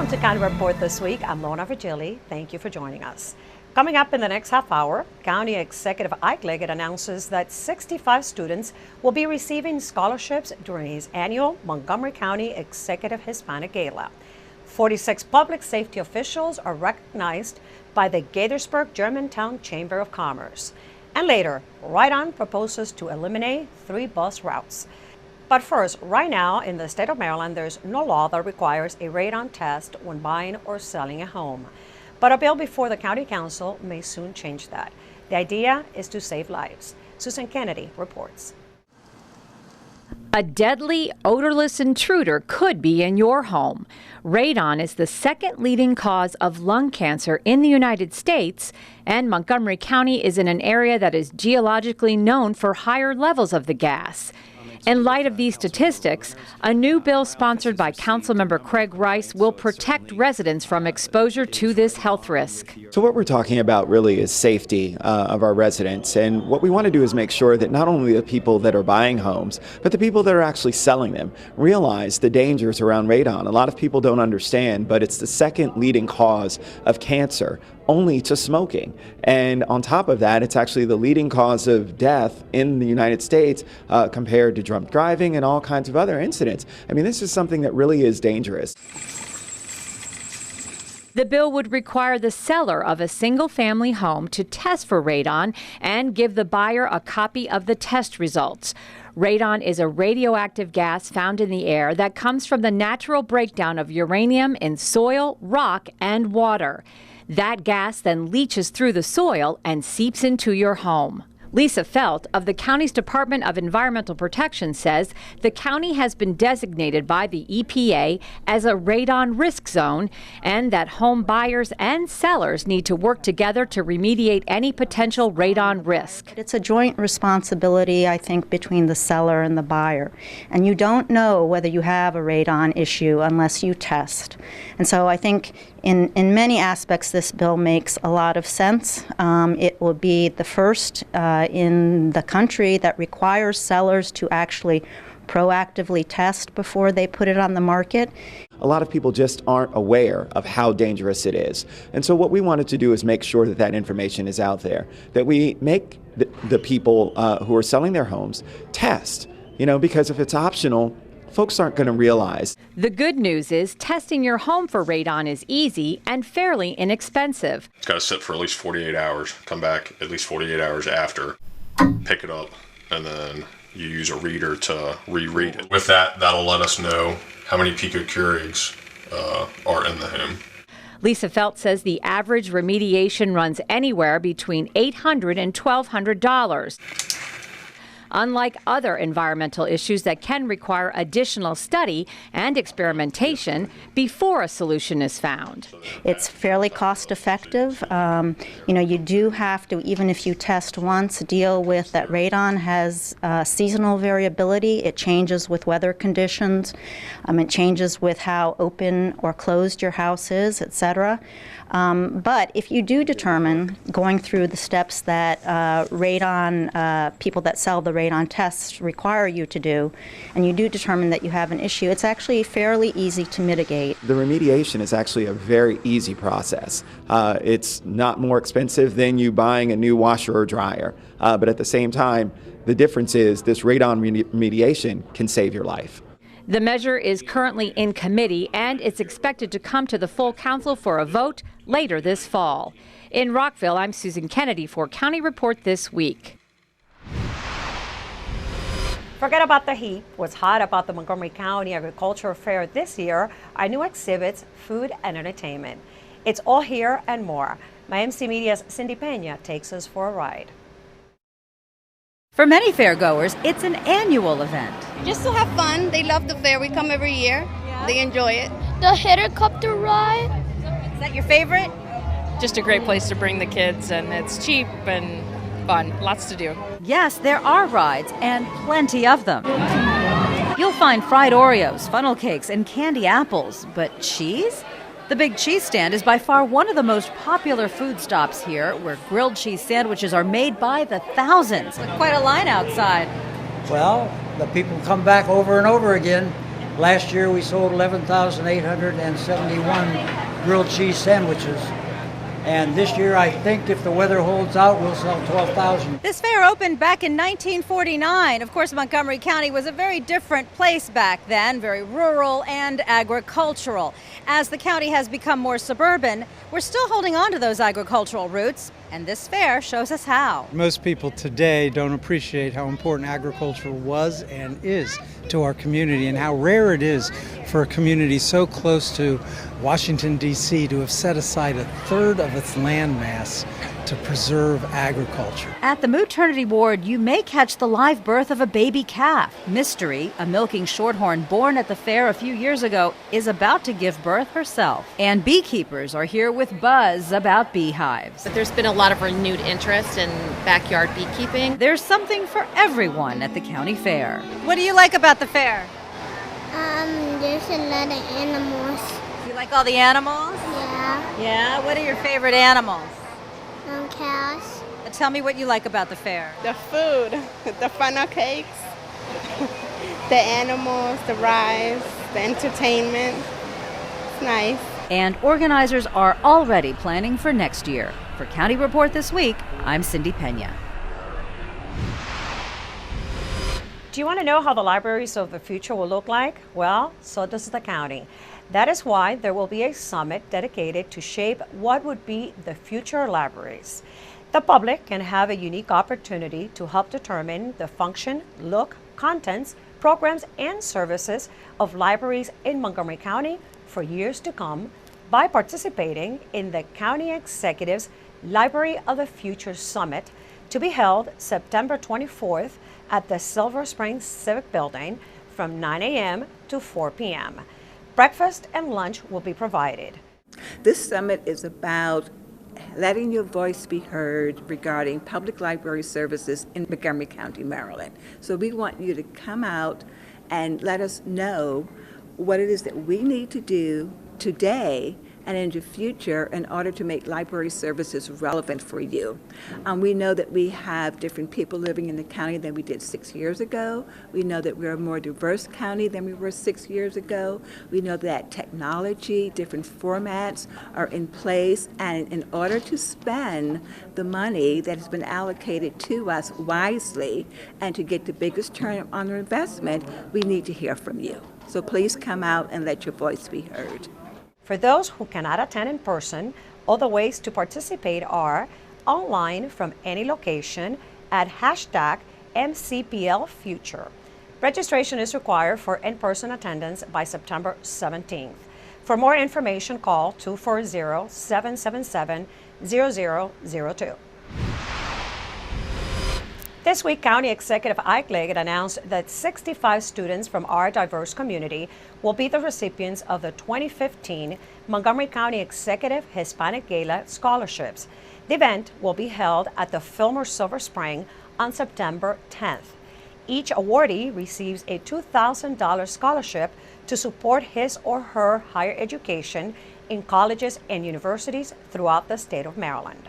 Welcome to County Report this week. I'm Lorna Virgili. Thank you for joining us. Coming up in the next half hour, County Executive Ike Leggett announces that 65 students will be receiving scholarships during his annual Montgomery County Executive Hispanic Gala. 46 public safety officials are recognized by the Gaithersburg Germantown Chamber of Commerce. And later, Ride-On proposes to eliminate 3 bus routes. But first, right now in the state of Maryland, there's no law that requires a radon test when buying or selling a home. But a bill before the County Council may soon change that. The idea is to save lives. Susan Kennedy reports. A deadly, odorless intruder could be in your home. Radon is the second leading cause of lung cancer in the United States, and Montgomery County is in an area that is geologically known for higher levels of the gas. In light of these statistics, a new bill sponsored by Councilmember Craig Rice will protect residents from exposure to this health risk. So what we're talking about really is safety of our residents. And what we want to do is make sure that not only the people that are buying homes, but the people that are actually selling them realize the dangers around radon. A lot of people don't understand, but it's the second leading cause of cancer, only to smoking. And on top of that, it's actually the leading cause of death in the United States compared to drunk driving and all kinds of other incidents. I mean, this is something that really is dangerous. The bill would require the seller of a single-family home to test for radon and give the buyer a copy of the test results. Radon is a radioactive gas found in the air that comes from the natural breakdown of uranium in soil, rock, and water. That gas then leaches through the soil and seeps into your home. Lisa Felt of the county's Department of Environmental Protection says the county has been designated by the EPA as a radon risk zone and that home buyers and sellers need to work together to remediate any potential radon risk. It's a joint responsibility, I think, between the seller and the buyer. And you don't know whether you have a radon issue unless you test. And so I think in many aspects, this bill makes a lot of sense. It will be the first in the country that requires sellers to actually proactively test before they put it on the market. A lot of people just aren't aware of how dangerous it is. And so what we wanted to do is make sure that that information is out there, that we make the people who are selling their homes test, because if it's optional, folks aren't going to realize. The good news is testing your home for radon is easy and fairly inexpensive. It's got to sit for at least 48 hours, come back at least 48 hours after, pick it up, and then you use a reader to reread it. With that, that'll let us know how many picocurigs are in the home. Lisa Felt says the average remediation runs anywhere between $800 and $1,200. Unlike other environmental issues that can require additional study and experimentation before a solution is found. It's fairly cost effective. You do have to, even if you test once, deal with that radon has seasonal variability. It changes with weather conditions. It changes with how open or closed your house is, etc. But if you do determine, going through the steps that radon, people that sell the radon tests require you to do, and you do determine that you have an issue, it's actually fairly easy to mitigate. The remediation is actually a very easy process. It's not more expensive than you buying a new washer or dryer. But at the same time, the difference is this radon remediation can save your life. The measure is currently in committee, and it's expected to come to the full council for a vote later this fall. In Rockville, I'm Susan Kennedy for County Report This Week. Forget about the heat. What's hot about the Montgomery County Agricultural Fair this year are new exhibits, food, and entertainment. It's all here and more. My MC Media's Cindy Pena takes us for a ride. For many fairgoers, it's an annual event. Just to have fun. They love the fair. We come every year. Yeah. They enjoy it. The helicopter ride. Is that your favorite? Just a great place to bring the kids, and it's cheap and fun. Lots to do. Yes, there are rides, and plenty of them. You'll find fried Oreos, funnel cakes, and candy apples. But cheese? The Big Cheese Stand is by far one of the most popular food stops here, where grilled cheese sandwiches are made by the thousands. Quite a line outside. Well, the people come back over and over again. Last year we sold 11,871 grilled cheese sandwiches. And this year, I think if the weather holds out, we'll sell 12,000. This fair opened back in 1949. Of course, Montgomery County was a very different place back then, very rural and agricultural. As the county has become more suburban, we're still holding on to those agricultural roots, and this fair shows us how. Most people today don't appreciate how important agriculture was and is to our community, and how rare it is for a community so close to Washington, D.C. to have set aside a third of its land mass to preserve agriculture. At the maternity ward, you may catch the live birth of a baby calf. Mystery, a milking shorthorn born at the fair a few years ago, is about to give birth herself. And beekeepers are here with buzz about beehives. But there's been a lot of renewed interest in backyard beekeeping. There's something for everyone at the county fair. What do you like about the fair? There's a lot of animals. You like all the animals? Yeah. Yeah? What are your favorite animals? Cows. Tell me what you like about the fair. The food, the funnel cakes, the animals, the rides, the entertainment. It's nice. And organizers are already planning for next year. For County Report This Week, I'm Cindy Pena. Do you want to know how the libraries of the future will look like? Well, so does the county. That is why there will be a summit dedicated to shape what would be the future libraries. The public can have a unique opportunity to help determine the function, look, contents, programs, and services of libraries in Montgomery County for years to come by participating in the County Executive's Library of the Future Summit, to be held September 24th at the Silver Springs Civic Building from 9 a.m. to 4 p.m. Breakfast and lunch will be provided. This summit is about letting your voice be heard regarding public library services in Montgomery County, Maryland. So we want you to come out and let us know what it is that we need to do today and in the future in order to make library services relevant for you. We know that we have different people living in the county than we did 6 years ago. We know that we're a more diverse county than we were 6 years ago. We know that technology, different formats are in place, and in order to spend the money that has been allocated to us wisely and to get the biggest return on our investment, we need to hear from you. So please come out and let your voice be heard. For those who cannot attend in person, other ways to participate are online from any location at #MCPLFuture. Registration is required for in-person attendance by September 17th. For more information, call 240-777-0002. This week, County Executive Ike Leggett announced that 65 students from our diverse community will be the recipients of the 2015 Montgomery County Executive Hispanic Gala Scholarships. The event will be held at the Fillmore Silver Spring on September 10th. Each awardee receives a $2,000 scholarship to support his or her higher education in colleges and universities throughout the state of Maryland.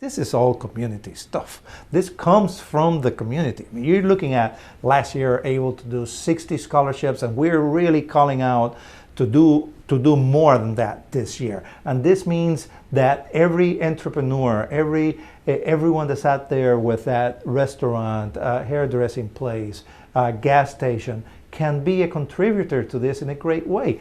This is all community stuff. This comes from the community. I mean, you're looking at last year able to do 60 scholarships, and we're really calling out to do more than that this year. And this means that every entrepreneur, everyone that's out there with that restaurant, hairdressing place, gas station, can be a contributor to this in a great way.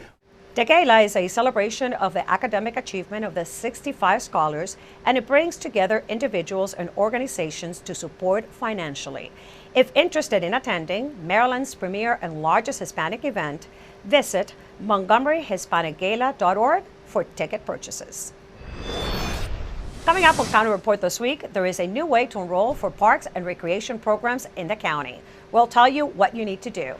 The Gala is a celebration of the academic achievement of the 65 scholars, and it brings together individuals and organizations to support financially. If interested in attending Maryland's premier and largest Hispanic event, visit montgomeryhispanicgala.org for ticket purchases. Coming up on County Report This Week, there is a new way to enroll for parks and recreation programs in the county. We'll tell you what you need to do.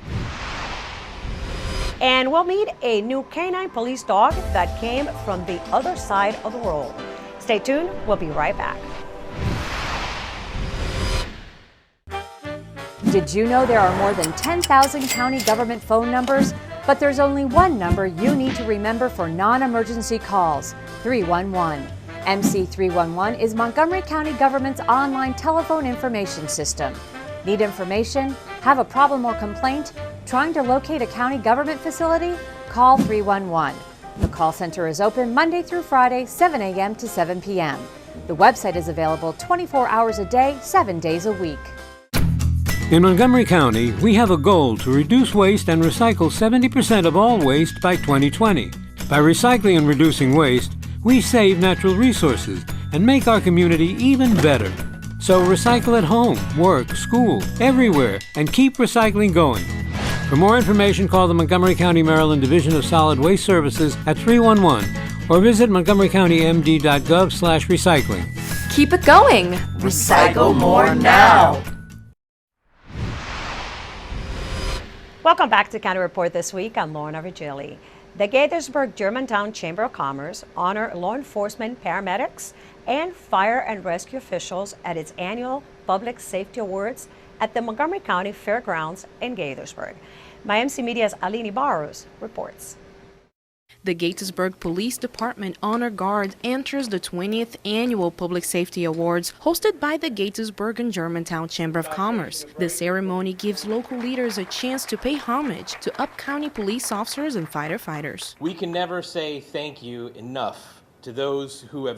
And we'll meet a new canine police dog that came from the other side of the world. Stay tuned, we'll be right back. Did you know there are more than 10,000 county government phone numbers? But there's only one number you need to remember for non-emergency calls, 311. MC 311 is Montgomery County government's online telephone information system. Need information? Have a problem or complaint? Trying to locate a county government facility? Call 311. The call center is open Monday through Friday, 7 a.m. to 7 p.m. The website is available 24 hours a day, 7 days a week. In Montgomery County, we have a goal to reduce waste and recycle 70% of all waste by 2020. By recycling and reducing waste, we save natural resources and make our community even better. So recycle at home, work, school, everywhere, and keep recycling going. For more information, call the Montgomery County, Maryland Division of Solid Waste Services at 311 or visit montgomerycountymd.gov/recycling. Keep it going. Recycle more now. Welcome back to County Report this week. I'm Lorna Virgili. The Gaithersburg Germantown Chamber of Commerce honor law enforcement, paramedics, and fire and rescue officials at its annual Public Safety Awards at the Montgomery County Fairgrounds in Gaithersburg. MyMC Media's Aline Barros reports. The Gaithersburg Police Department Honor Guard enters the 20th Annual Public Safety Awards hosted by the Gaithersburg and Germantown Chamber of Commerce. The ceremony gives local leaders a chance to pay homage to up-county police officers and firefighters. We can never say thank you enough to those who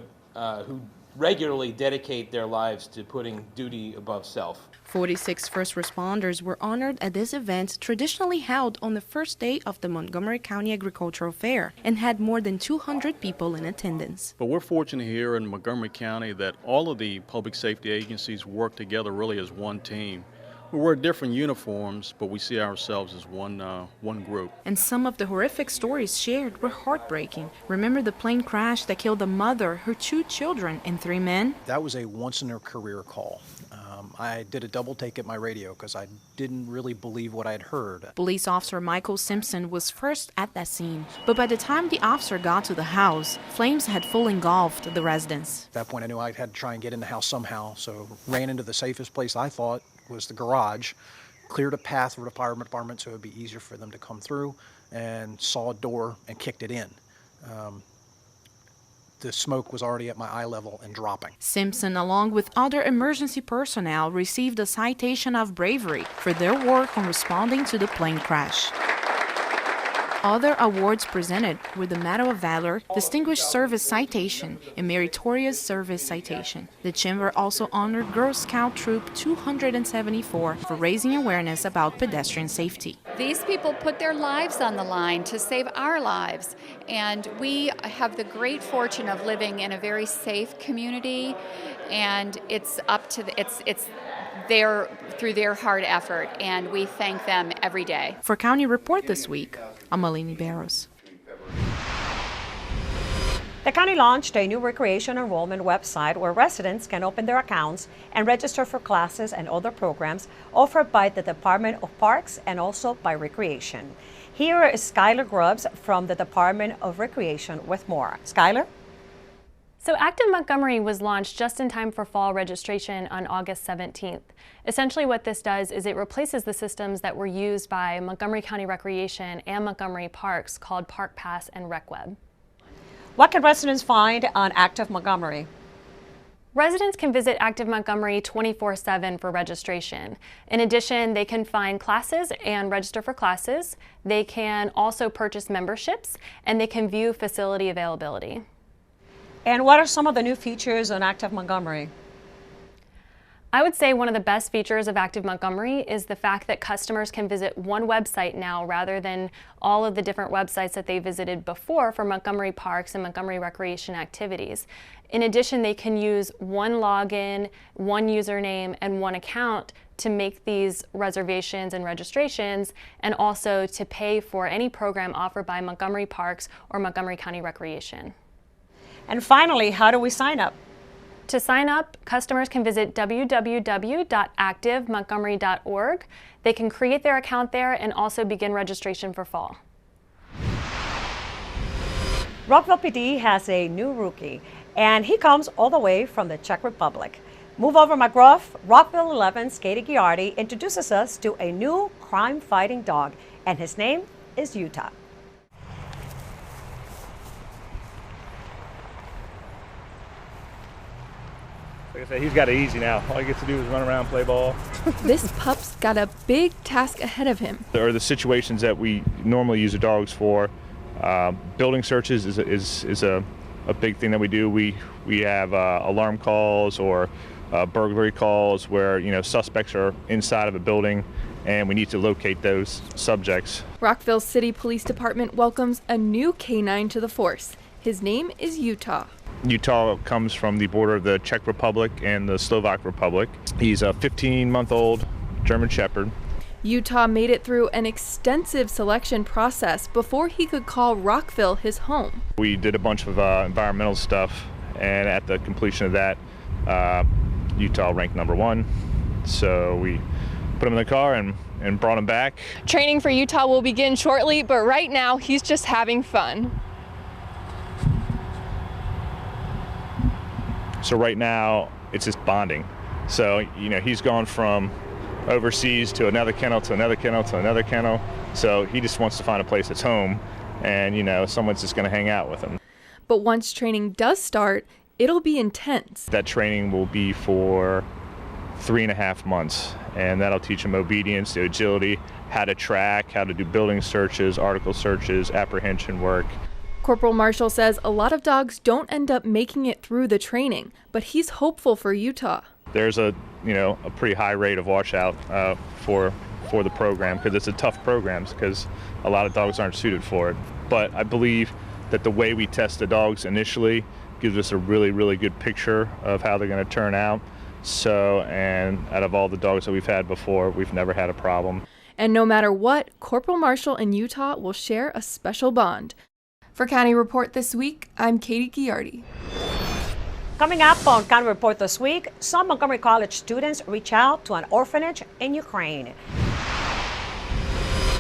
regularly dedicate their lives to putting duty above self. 46 first responders were honored at this event, traditionally held on the first day of the Montgomery County Agricultural Fair, and had more than 200 people in attendance. But we're fortunate here in Montgomery County that all of the public safety agencies work together really as one team. We wear different uniforms, but we see ourselves as one group. And some of the horrific stories shared were heartbreaking. Remember the plane crash that killed a mother, her 2 children, and 3 men? That was a once-in-a-career call. I did a double take at my radio because I didn't really believe what I had heard. Police officer Michael Simpson was first at that scene, but by the time the officer got to the house, flames had fully engulfed the residence. At that point I knew I had to try and get in the house somehow, so ran into the safest place I thought was the garage, cleared a path for the fire department so it would be easier for them to come through, and saw a door and kicked it in. The smoke was already at my eye level and dropping. Simpson, along with other emergency personnel, received a citation of bravery for their work on responding to the plane crash. Other awards presented were the Medal of Valor, Distinguished Service Citation, and Meritorious Service Citation. The Chamber also honored Girl Scout Troop 274 for raising awareness about pedestrian safety. These people put their lives on the line to save our lives, and we have the great fortune of living in a very safe community, and it's up to through their hard effort, and we thank them every day. For County Report this week, I'm Aline Barros. The county launched a new recreation enrollment website where residents can open their accounts and register for classes and other programs offered by the Department of Parks and also by Recreation. Here is Skylar Grubbs from the Department of Recreation with more. Skylar? So Active Montgomery was launched just in time for fall registration on August 17th. Essentially what this does is it replaces the systems that were used by Montgomery County Recreation and Montgomery Parks called Park Pass and RecWeb. What can residents find on Active Montgomery? Residents can visit Active Montgomery 24/7 for registration. In addition, they can find classes and register for classes. They can also purchase memberships, and they can view facility availability. And what are some of the new features on Active Montgomery? I would say one of the best features of Active Montgomery is the fact that customers can visit one website now rather than all of the different websites that they visited before for Montgomery Parks and Montgomery Recreation activities. In addition, they can use one login, one username, and one account to make these reservations and registrations, and also to pay for any program offered by Montgomery Parks or Montgomery County Recreation. And finally, how do we sign up? To sign up, customers can visit www.activemontgomery.org. They can create their account there and also begin registration for fall. Rockville PD has a new rookie, and he comes all the way from the Czech Republic. Move over McGruff, Rockville 11's Katie Giardi introduces us to a new crime-fighting dog, and his name is Utah. Like I said, he's got it easy now. All he gets to do is run around, play ball. This pup's got a big task ahead of him. There are the situations that we normally use the dogs for. Building searches is a big thing that we do. We have alarm calls or burglary calls where suspects are inside of a building and we need to locate those subjects. Rockville City Police Department welcomes a new canine to the force. His name is Utah. Utah comes from the border of the Czech Republic and the Slovak Republic. He's a 15-month-old German Shepherd. Utah made it through an extensive selection process before he could call Rockville his home. We did a bunch of environmental stuff, and at the completion of that, Utah ranked #1. So we put him in the car and brought him back. Training for Utah will begin shortly, but right now he's just having fun. So right now, it's just bonding. So, he's gone from overseas to another kennel, to another kennel, to another kennel. So he just wants to find a place that's home and, someone's just going to hang out with him. But once training does start, it'll be intense. That training will be for 3.5 months, and that'll teach him obedience, agility, how to track, how to do building searches, article searches, apprehension work. Corporal Marshall says a lot of dogs don't end up making it through the training, but he's hopeful for Utah. There's a pretty high rate of washout for the program because it's a tough program because a lot of dogs aren't suited for it. But I believe that the way we test the dogs initially gives us a really, really good picture of how they're going to turn out. So, and out of all the dogs that we've had before, we've never had a problem. And no matter what, Corporal Marshall and Utah will share a special bond. For County Report This Week, I'm Katie Giardi. Coming up on County Report This Week, some Montgomery College students reach out to an orphanage in Ukraine.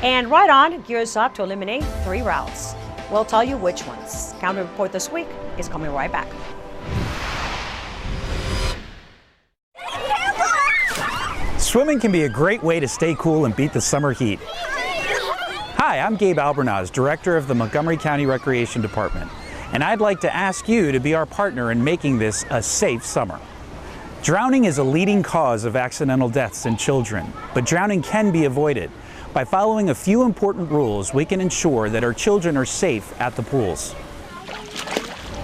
And Right On gears up to eliminate 3 routes. We'll tell you which ones. County Report This Week is coming right back. Swimming can be a great way to stay cool and beat the summer heat. Hi, I'm Gabe Albernaz, Director of the Montgomery County Recreation Department, and I'd like to ask you to be our partner in making this a safe summer. Drowning is a leading cause of accidental deaths in children, but drowning can be avoided. By following a few important rules, we can ensure that our children are safe at the pools.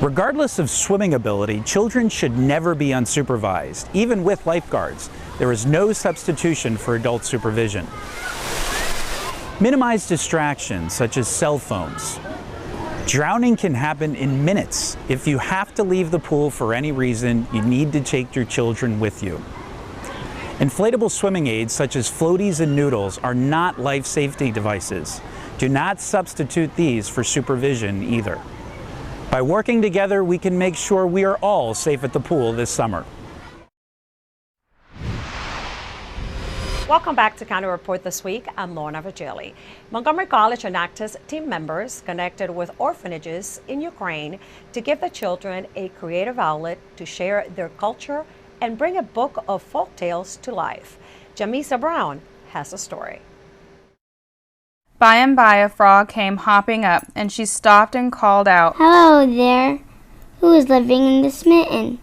Regardless of swimming ability, children should never be unsupervised. Even with lifeguards, there is no substitution for adult supervision. Minimize distractions such as cell phones. Drowning can happen in minutes. If you have to leave the pool for any reason, you need to take your children with you. Inflatable swimming aids such as floaties and noodles are not life safety devices. Do not substitute these for supervision either. By working together, we can make sure we are all safe at the pool this summer. Welcome back to County Report This Week. I'm Lorna Virgili. Montgomery College and Actis team members connected with orphanages in Ukraine to give the children a creative outlet to share their culture and bring a book of folk tales to life. Jamisa Brown has a story. By and by, a frog came hopping up, and she stopped and called out, "Hello there. Who is living in this mitten?"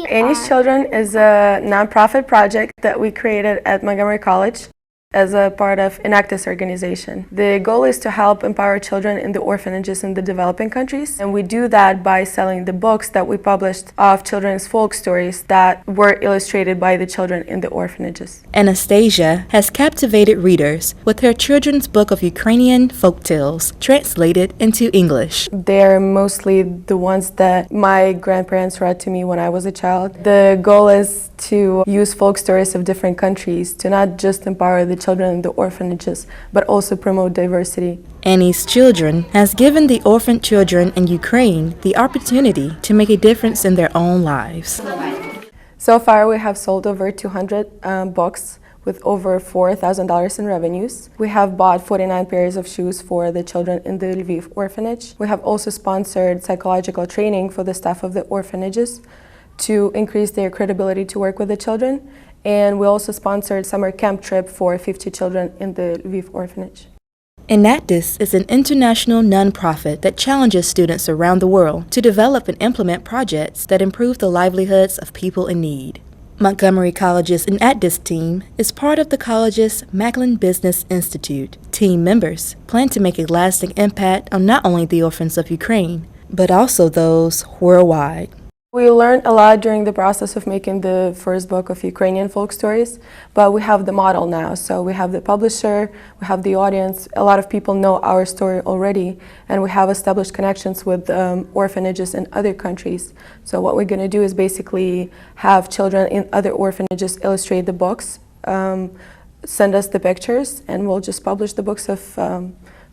Annie's Children is a nonprofit project that we created at Montgomery College as a part of an Actis organization. The goal is to help empower children in the orphanages in the developing countries, and we do that by selling the books that we published of children's folk stories that were illustrated by the children in the orphanages. Anastasia has captivated readers with her children's book of Ukrainian folktales translated into English. They're mostly the ones that my grandparents read to me when I was a child. The goal is to use folk stories of different countries to not just empower the children in the orphanages, but also promote diversity. Annie's Children has given the orphaned children in Ukraine the opportunity to make a difference in their own lives. So far, we have sold over 200 books with over $4,000 in revenues. We have bought 49 pairs of shoes for the children in the Lviv orphanage. We have also sponsored psychological training for the staff of the orphanages to increase their credibility to work with the children. And we also sponsored summer camp trip for 50 children in the Lviv orphanage. Enactus is an international nonprofit that challenges students around the world to develop and implement projects that improve the livelihoods of people in need. Montgomery College's Enactus team is part of the college's Macklin Business Institute. Team members plan to make a lasting impact on not only the orphans of Ukraine, but also those worldwide. We learned a lot during the process of making the first book of Ukrainian folk stories, but we have the model now. So we have the publisher, we have the audience, a lot of people know our story already, and we have established connections with orphanages in other countries. So what we're going to do is basically have children in other orphanages illustrate the books, send us the pictures, and we'll just publish the books of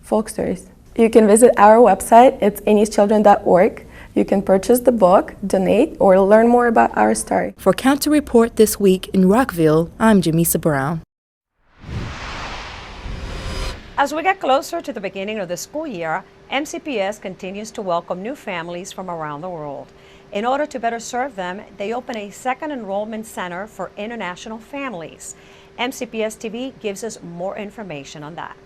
folk stories. You can visit our website, it's anyschildren.org. You can purchase the book, donate, or learn more about our story. For Counter Report This Week in Rockville, I'm Jamisa Brown. As we get closer to the beginning of the school year, MCPS continues to welcome new families from around the world. In order to better serve them, they open a second enrollment center for international families. MCPS TV gives us more information on that.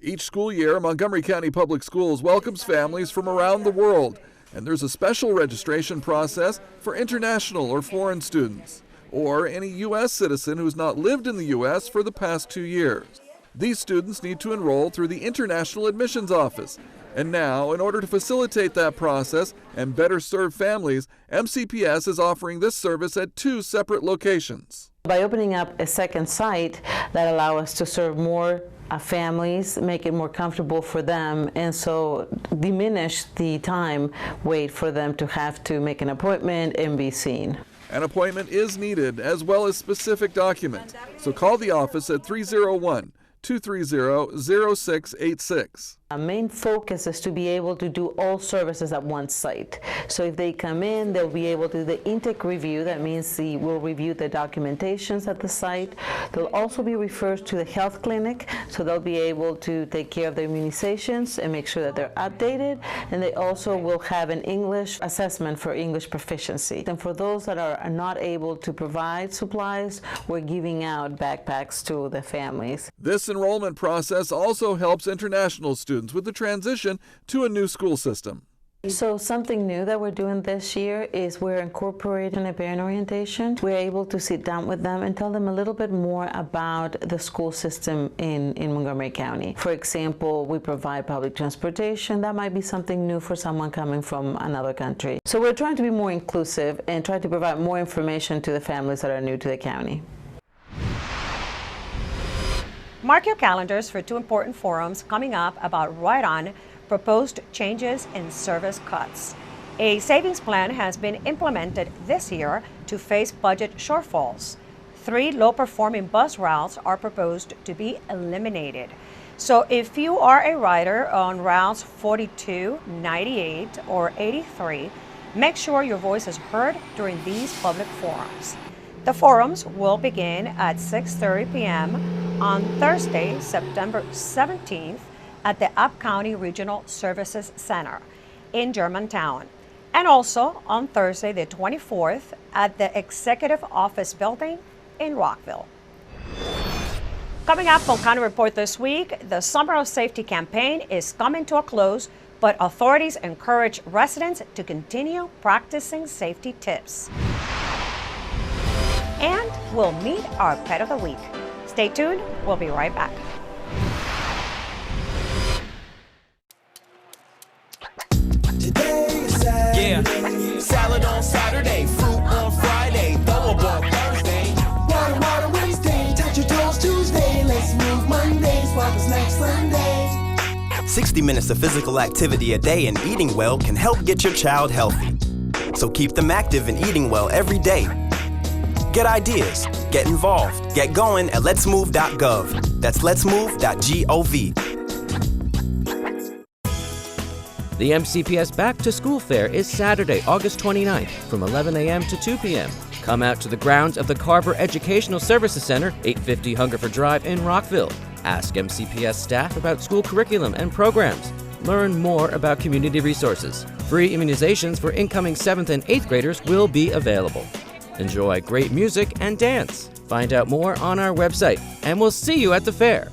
Each school year, Montgomery County Public Schools welcomes families from around the world, and there's a special registration process for international or foreign students, or any U.S. citizen who's not lived in the U.S. for the past 2 years. These students need to enroll through the International Admissions Office, and now, in order to facilitate that process and better serve families, MCPS is offering this service at 2 separate locations. By opening up a second site that allows us to serve more families, make it more comfortable for them, and so diminish the time wait for them to have to make an appointment and be seen. An appointment is needed, as well as specific documents, so call the office at 301-230-0686. Our main focus is to be able to do all services at one site. So if they come in, they'll be able to do the intake review. That means we'll review the documentations at the site. They'll also be referred to the health clinic, so they'll be able to take care of their immunizations and make sure that they're updated. And they also will have an English assessment for English proficiency. And for those that are not able to provide supplies, we're giving out backpacks to the families. This enrollment process also helps international students with the transition to a new school system. So something new that we're doing this year is we're incorporating a parent orientation. We're able to sit down with them and tell them a little bit more about the school system in Montgomery County. For example, we provide public transportation. That might be something new for someone coming from another country. So we're trying to be more inclusive and try to provide more information to the families that are new to the county. Mark your calendars for 2 important forums coming up about Ride-On proposed changes in service cuts. A savings plan has been implemented this year to face budget shortfalls. 3 low-performing bus routes are proposed to be eliminated. So if you are a rider on routes 42, 98, or 83, make sure your voice is heard during these public forums. The forums will begin at 6:30 p.m. on Thursday, September 17th at the Up County Regional Services Center in Germantown, and also on Thursday the 24th at the Executive Office Building in Rockville. Coming up on County Report this week, the Summer of Safety campaign is coming to a close, but authorities encourage residents to continue practicing safety tips. And we'll meet our Pet of the Week. Stay tuned, we'll be right back. Yeah, salad on Saturday, fruit on Friday, throw on Thursday. Water Wednesday, touch your toes Tuesday. Let's move Monday, swap us next Sunday. 60 minutes of physical activity a day and eating well can help get your child healthy. So keep them active and eating well every day. Get ideas, get involved, get going at letsmove.gov. That's letsmove.gov. The MCPS Back to School Fair is Saturday, August 29th from 11 a.m. to 2 p.m. Come out to the grounds of the Carver Educational Services Center, 850 Hungerford Drive in Rockville. Ask MCPS staff about school curriculum and programs. Learn more about community resources. Free immunizations for incoming 7th and 8th graders will be available. Enjoy great music and dance. Find out more on our website, and we'll see you at the fair.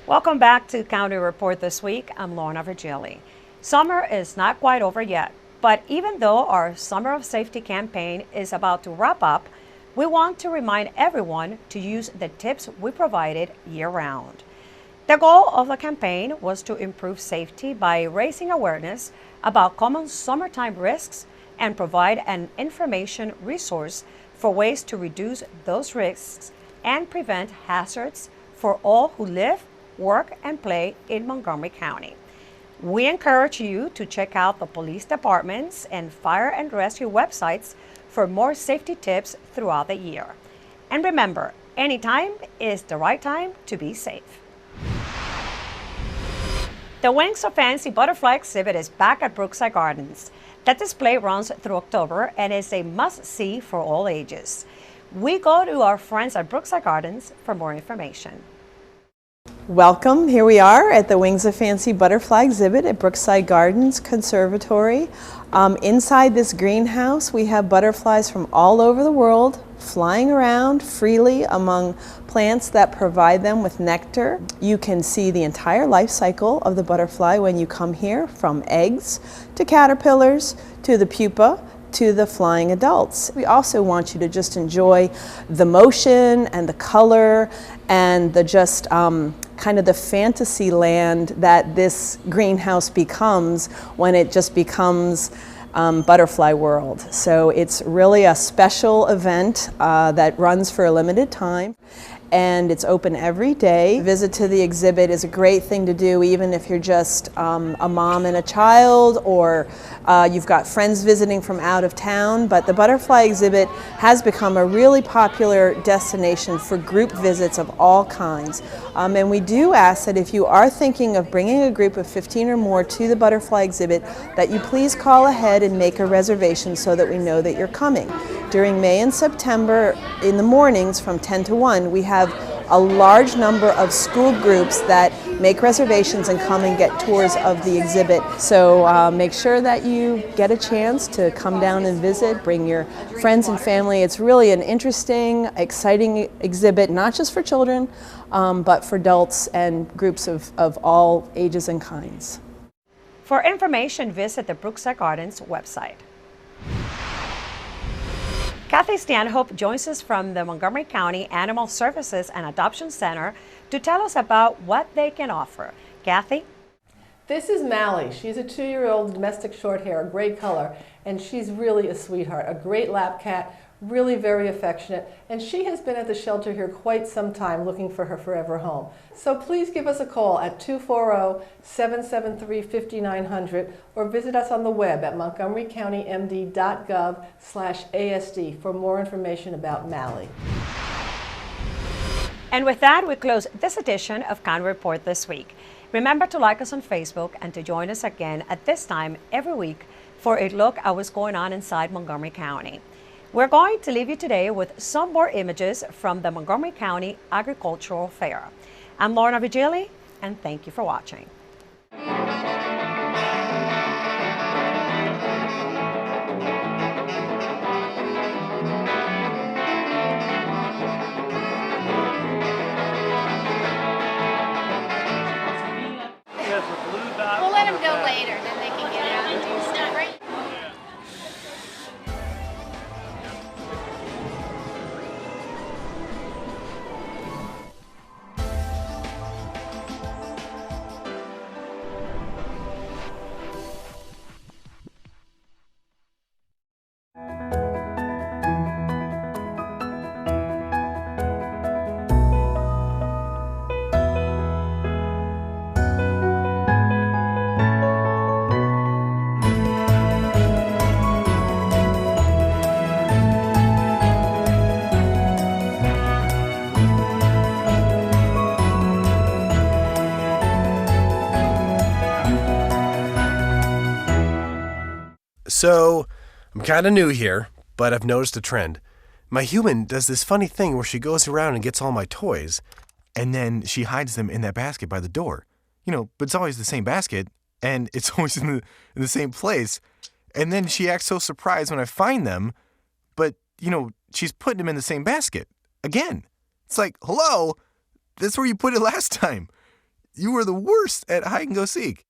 Welcome back to County Report this week. I'm Lorna Virgili. Summer is not quite over yet, but even though our Summer of Safety campaign is about to wrap up, we want to remind everyone to use the tips we provided year-round. The goal of the campaign was to improve safety by raising awareness about common summertime risks and provide an information resource for ways to reduce those risks and prevent hazards for all who live, work, and play in Montgomery County. We encourage you to check out the police departments and fire and rescue websites for more safety tips throughout the year. And remember, anytime is the right time to be safe. The Wings of Fancy Butterfly exhibit is back at Brookside Gardens. That display runs through October and is a must-see for all ages. We go to our friends at Brookside Gardens for more information. Welcome. Here we are at the Wings of Fancy Butterfly exhibit at Brookside Gardens Conservatory. Inside this greenhouse, we have butterflies from all over the world flying around freely among plants that provide them with nectar. You can see the entire life cycle of the butterfly when you come here, from eggs to caterpillars to the pupa to the flying adults. We also want you to just enjoy the motion and the color and the just kind of the fantasy land that this greenhouse becomes when it just becomes Butterfly World. So it's really a special event that runs for a limited time, and it's open every day. Visit to the exhibit is a great thing to do even if you're just a mom and a child, or you've got friends visiting from out of town. But the butterfly exhibit has become a really popular destination for group visits of all kinds. And we do ask that if you are thinking of bringing a group of 15 or more to the butterfly exhibit, that you please call ahead and make a reservation so that we know that you're coming. During May and September, in the mornings from 10 to 1, we have a large number of school groups that make reservations and come and get tours of the exhibit. So make sure that you get a chance to come down and visit, bring your friends and family. It's really an interesting, exciting exhibit, not just for children, but for adults and groups of all ages and kinds. For information, visit the Brookside Gardens website. Kathy Stanhope joins us from the Montgomery County Animal Services and Adoption Center to tell us about what they can offer. Kathy? This is Mally. She's a 2-year-old domestic short hair, a great color, and she's really a sweetheart, a great lap cat, really very affectionate, and she has been at the shelter here quite some time looking for her forever home. So please give us a call at 240-773-5900 or visit us on the web at montgomerycountymd.gov/ASD for more information about Mally. And with that, we close this edition of County Report this week. Remember to like us on Facebook and to join us again at this time every week for a look at what's going on inside Montgomery County. We're going to leave you today with some more images from the Montgomery County Agricultural Fair. I'm Lorna Vigili, and thank you for watching. We'll let them go later, then they can get out and do stuff, right? So, I'm kind of new here, but I've noticed a trend. My human does this funny thing where she goes around and gets all my toys, and then she hides them in that basket by the door. You know, but it's always the same basket, and it's always in the same place. And then she acts so surprised when I find them, but, she's putting them in the same basket. Again. It's like, hello, that's where you put it last time. You were the worst at hide and go seek.